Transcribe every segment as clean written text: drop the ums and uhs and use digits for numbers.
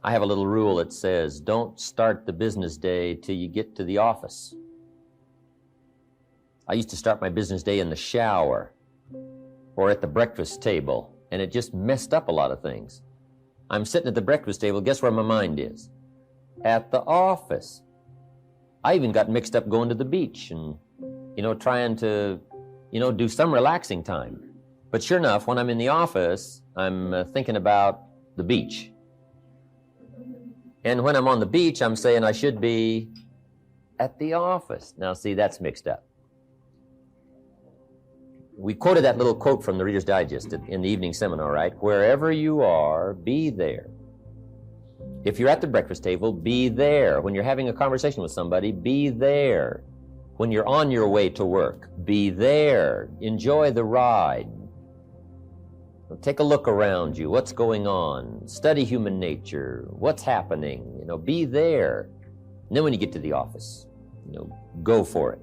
I have a little rule that says, don't start the business day till you get to the office. I used to start my business day in the shower or at the breakfast table, and it just messed up a lot of things. I'm sitting at the breakfast table, guess where my mind is? At the office. I even got mixed up going to the beach and, trying to, do some relaxing time. But sure enough, when I'm in the office, I'm thinking about the beach. And when I'm on the beach, I'm saying I should be at the office. Now, see, that's mixed up. We quoted that little quote from the Reader's Digest in the evening seminar, right? Wherever you are, be there. If you're at the breakfast table, be there. When you're having a conversation with somebody, be there. When you're on your way to work, be there. Enjoy the ride. Take a look around you. What's going on? Study human nature. What's happening? Be there. And then when you get to the office, go for it.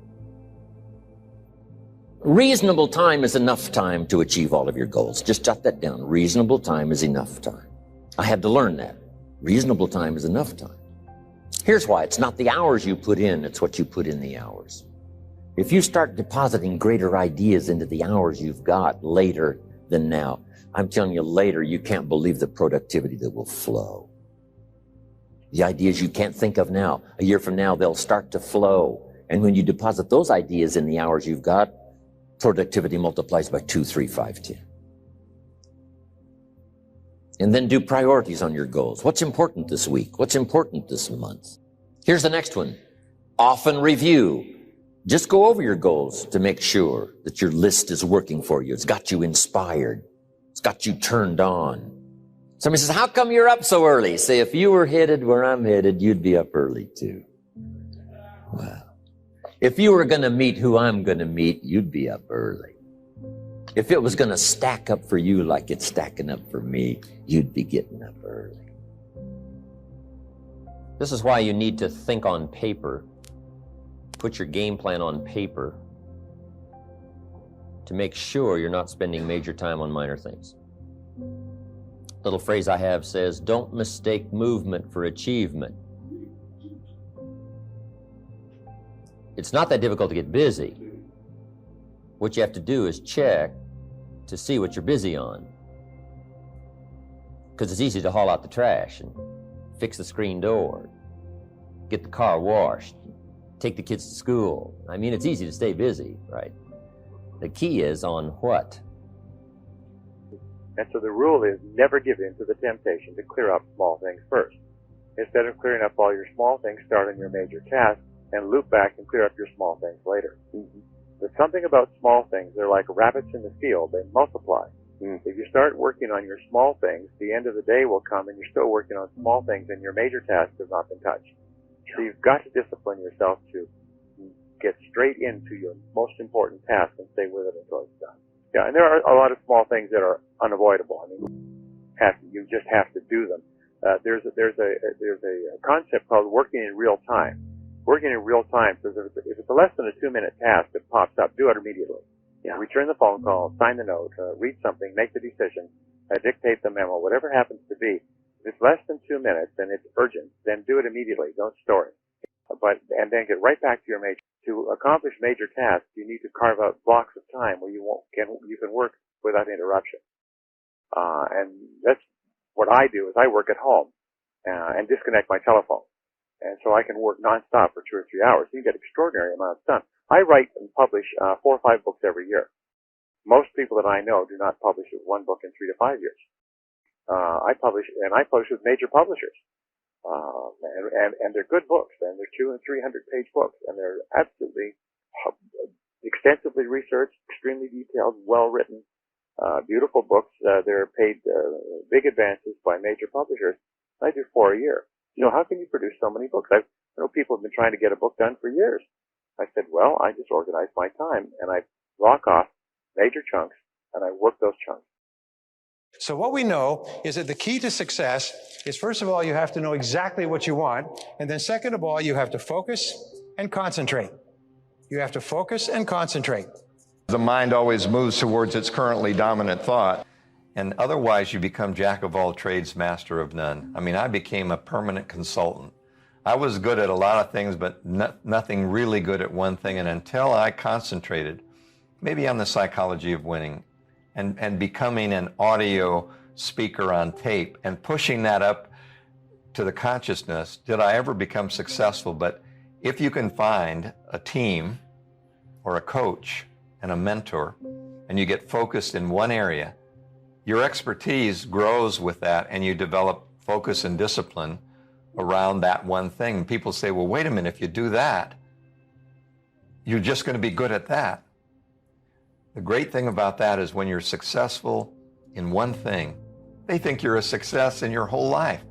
Reasonable time is enough time to achieve all of your goals. Just jot that down. Reasonable time is enough time. I had to learn that. Reasonable time is enough time. Here's why. It's not the hours you put in, it's what you put in the hours. If you start depositing greater ideas into the hours you've got later than now, I'm telling you later, you can't believe the productivity that will flow. The ideas you can't think of now, a year from now, they'll start to flow. And when you deposit those ideas in the hours you've got, productivity multiplies by 2, 3, 5, 10. And then do priorities on your goals. What's important this week? What's important this month? Here's the next one. Often review. Just go over your goals to make sure that your list is working for you. It's got you inspired. It's got you turned on. Somebody says, how come you're up so early? Say, if you were headed where I'm headed, you'd be up early too. Wow. If you were going to meet who I'm going to meet, you'd be up early. If it was going to stack up for you like it's stacking up for me, you'd be getting up early. This is why you need to think on paper. Put your game plan on paper to make sure you're not spending major time on minor things. Little phrase I have says, don't mistake movement for achievement. It's not that difficult to get busy. What you have to do is check to see what you're busy on. Because it's easy to haul out the trash and fix the screen door, get the car washed, take the kids to school. I mean, it's easy to stay busy, right? The key is on what? And so the rule is never give in to the temptation to clear up small things first. Instead of clearing up all your small things, start on your major task and loop back and clear up your small things later. There's something about small things. They're like rabbits in the field. They multiply. If you start working on your small things, the end of the day will come and you're still working on small things and your major task has not been touched. So you've got to discipline yourself to get straight into your most important task and stay with it until it's done. Yeah, and there are a lot of small things that are unavoidable. I mean, you just have to do them. There's a concept called working in real time. Working in real time says if it's a less than a 2-minute task that pops up, do it immediately. Yeah. Return the phone call, sign the note, read something, make the decision, dictate the memo, whatever happens to be. If it's less than 2 minutes and it's urgent, then do it immediately. Don't store it. And then get right back to your major. To accomplish major tasks, you need to carve out blocks of time where you can work without interruption. And that's what I do. Is I work at home and disconnect my telephone. And so I can work nonstop for 2 or 3 hours. You get extraordinary amounts done. I write and publish 4 or 5 books every year. Most people that I know do not publish one book in 3 to 5 years. I publish with major publishers. And they're good books, and they're 200 and 300 page books, and they're absolutely extensively researched, extremely detailed, well written, beautiful books. They're paid big advances by major publishers. I do 4 a year. How can you produce so many books? I know people have been trying to get a book done for years. I said, well, I just organize my time, and I block off major chunks, and I work those chunks. So what we know is that the key to success is, first of all, you have to know exactly what you want. And then second of all, you have to focus and concentrate. You have to focus and concentrate. The mind always moves towards its currently dominant thought. And otherwise, you become jack of all trades, master of none. I mean, I became a permanent consultant. I was good at a lot of things, but nothing really good at one thing. And until I concentrated, maybe on the psychology of winning and becoming an audio speaker on tape and pushing that up to the consciousness, did I ever become successful. But if you can find a team or a coach and a mentor, and you get focused in one area, your expertise grows with that, and you develop focus and discipline around that one thing. People say, well, wait a minute, if you do that, you're just going to be good at that. The great thing about that is when you're successful in one thing, they think you're a success in your whole life.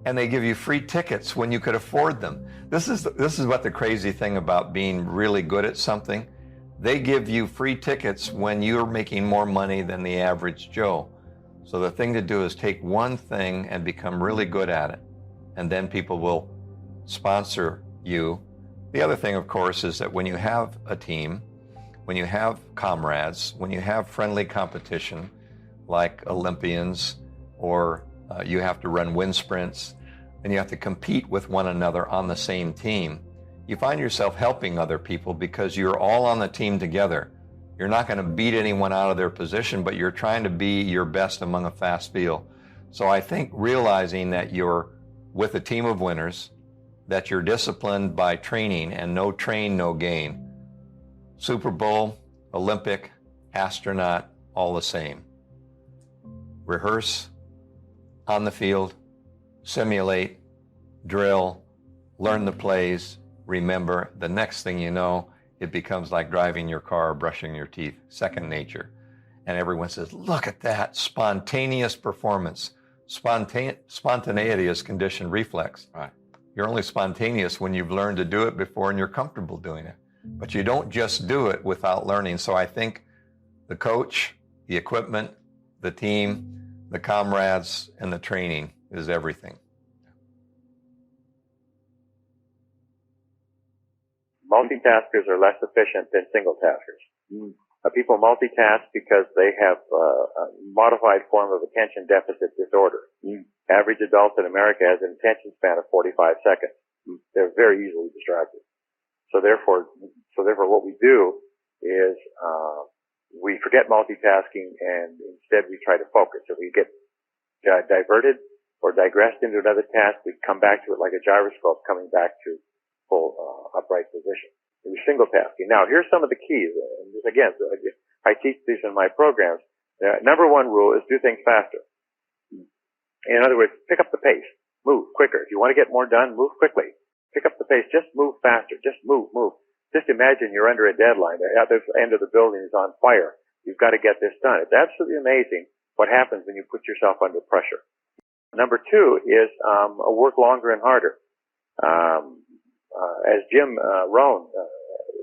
And they give you free tickets when you could afford them. This is what the crazy thing about being really good at something. They give you free tickets when you're making more money than the average Joe. So the thing to do is take one thing and become really good at it. And then people will sponsor you. The other thing, of course, is that when you have a team, when you have comrades, when you have friendly competition, like Olympians, or you have to run wind sprints, and you have to compete with one another on the same team, you find yourself helping other people because you're all on the team together. You're not going to beat anyone out of their position, but you're trying to be your best among a fast field. So I think realizing that you're with a team of winners, that you're disciplined by training, and no train, no gain. Super Bowl, Olympic, astronaut, all the same. Rehearse on the field, simulate, drill, learn the plays. Remember, the next thing you know, it becomes like driving your car or brushing your teeth, second nature. And everyone says, look at that, spontaneous performance. Spontaneity is conditioned reflex. Right. You're only spontaneous when you've learned to do it before and you're comfortable doing it. But you don't just do it without learning. So I think the coach, the equipment, the team, the comrades, and the training is everything. Multitaskers are less efficient than single taskers. People multitask because they have a modified form of attention deficit disorder. Average adult in America has an attention span of 45 seconds. They're very easily distracted. So therefore what we do is we forget multitasking and instead we try to focus. If we get diverted or digressed into another task, we come back to it like a gyroscope coming back to full upright position. It was single tasking. Now, here's some of the keys. And again, I teach these in my programs. Number one rule is do things faster. In other words, pick up the pace. Move quicker. If you want to get more done, move quickly. Pick up the pace. Just move faster. Just move. Just imagine you're under a deadline. The other end of the building is on fire. You've got to get this done. It's absolutely amazing what happens when you put yourself under pressure. Number two is work longer and harder. As Jim Rohn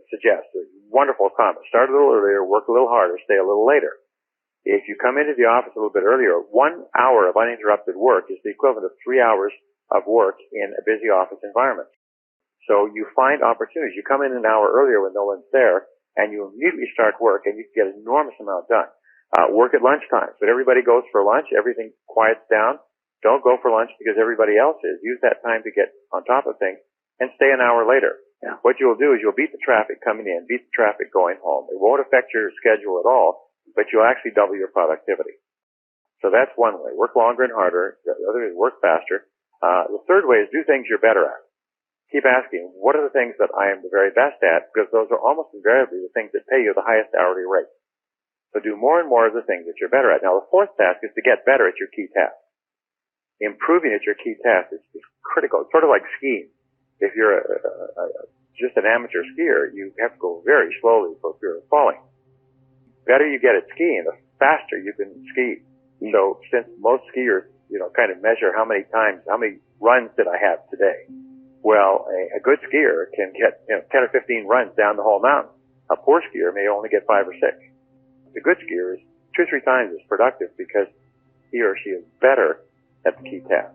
suggests, a wonderful comment. Start a little earlier, work a little harder, stay a little later. If you come into the office a little bit earlier, 1 hour of uninterrupted work is the equivalent of 3 hours of work in a busy office environment. So you find opportunities. You come in an hour earlier when no one's there, and you immediately start work, and you get an enormous amount done. Work at lunchtime. So everybody goes for lunch, everything quiets down. Don't go for lunch because everybody else is. Use that time to get on top of things and stay an hour later. Yeah. What you'll do is you'll beat the traffic coming in, beat the traffic going home. It won't affect your schedule at all, but you'll actually double your productivity. So that's one way. Work longer and harder. The other is work faster. The third way is do things you're better at. Keep asking, what are the things that I am the very best at? Because those are almost invariably the things that pay you the highest hourly rate. So do more and more of the things that you're better at. Now, the fourth task is to get better at your key task. Improving at your key task is critical. It's sort of like skiing. If you're just an amateur skier, you have to go very slowly for fear of falling. The better you get at skiing, the faster you can ski. So since most skiers, kind of measure how many runs did I have today? Well, a good skier can get 10 or 15 runs down the whole mountain. A poor skier may only get 5 or 6. The good skier is 2 or 3 times as productive because he or she is better at the key task.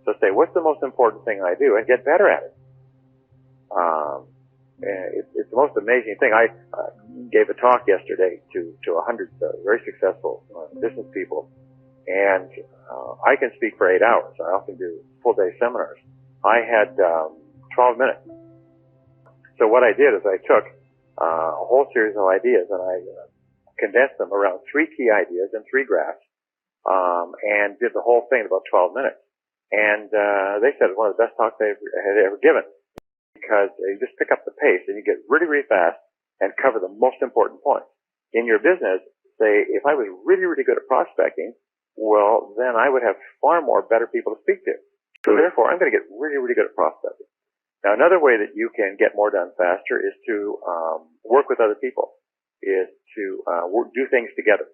So say, what's the most important thing I do? And get better at it. It's the most amazing thing. I gave a talk yesterday to 100 very successful business people, and I can speak for 8 hours. I often do full-day seminars. I had 12 minutes. So what I did is I took a whole series of ideas and I condensed them around 3 key ideas and 3 graphs, and did the whole thing in about 12 minutes. And they said it was one of the best talks they had ever given, because you just pick up the pace and you get really, really fast and cover the most important points. In your business, say, if I was really, really good at prospecting, well, then I would have far more better people to speak to. So therefore, I'm going to get really, really good at prospecting. Now, another way that you can get more done faster is to work with other people, is to do things together.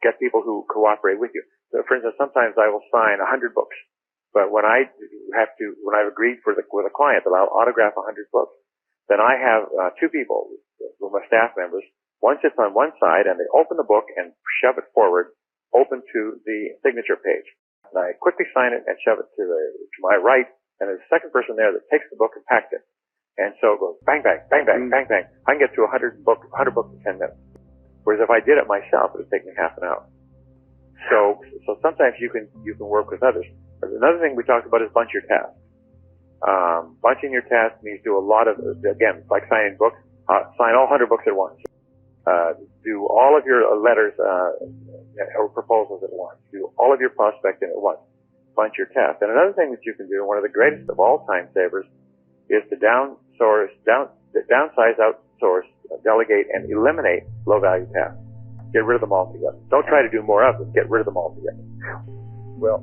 Get people who cooperate with you. So, for instance, sometimes I will sign 100 books, but when I've agreed with a client that I'll autograph 100 books, then I have 2 people with my staff members. One sits on one side and they open the book and shove it forward, open to the signature page. And I quickly sign it and shove it to my right, and there's a second person there that takes the book and packs it. And so it goes bang, bang, bang, bang, bang, bang. I can get to 100 books in 10 minutes. Whereas if I did it myself, it would take me half an hour. So sometimes you can work with others. Another thing we talked about is bunch your tasks. Bunching your tasks means do a lot of, again, like signing books, sign all 100 books at once. Do all of your letters or proposals at once. Do all of your prospecting at once. Bunch your tasks. And another thing that you can do, one of the greatest of all time savers, is to downsize, outsource, delegate, and eliminate low-value tasks. Get rid of them altogether. Don't try to do more of them. Get rid of them altogether. Well,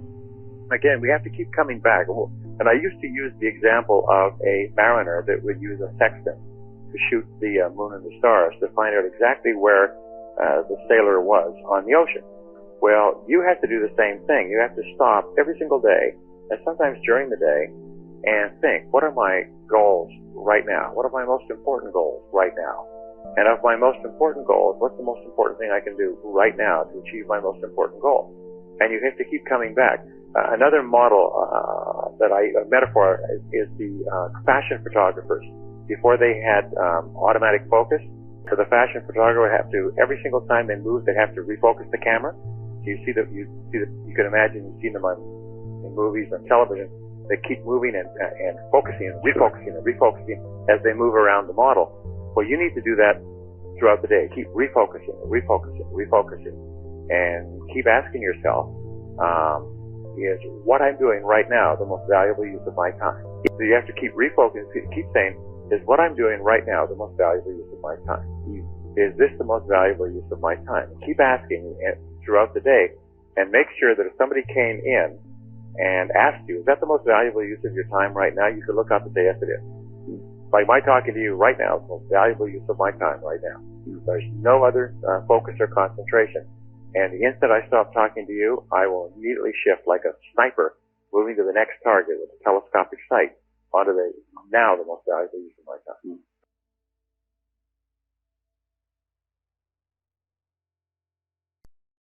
again, we have to keep coming back. And I used to use the example of a mariner that would use a sextant to shoot the moon and the stars to find out exactly where the sailor was on the ocean. Well, you have to do the same thing. You have to stop every single day, and sometimes during the day, and think, what are my goals right now? What are my most important goals right now? And of my most important goals, what's the most important thing I can do right now to achieve my most important goal? And you have to keep coming back. Another model a metaphor is the fashion photographers. Before they had automatic focus, so the fashion photographer would have to, every single time they moved, they'd have to refocus the camera. So you can imagine, you've seen them in movies and television. They keep moving and focusing and refocusing as they move around the model. Well, you need to do that throughout the day. Keep refocusing, and keep asking yourself, is what I'm doing right now the most valuable use of my time? So you have to keep refocusing, keep saying, is what I'm doing right now the most valuable use of my time? Is this the most valuable use of my time? Keep asking throughout the day, and make sure that if somebody came in and asked you, is that the most valuable use of your time right now? You could look up and say, yes, it is. Like my talking to you right now is the most valuable use of my time right now. There's no other focus or concentration. And the instant I stop talking to you, I will immediately shift like a sniper moving to the next target with a telescopic sight onto the most valuable use of my time.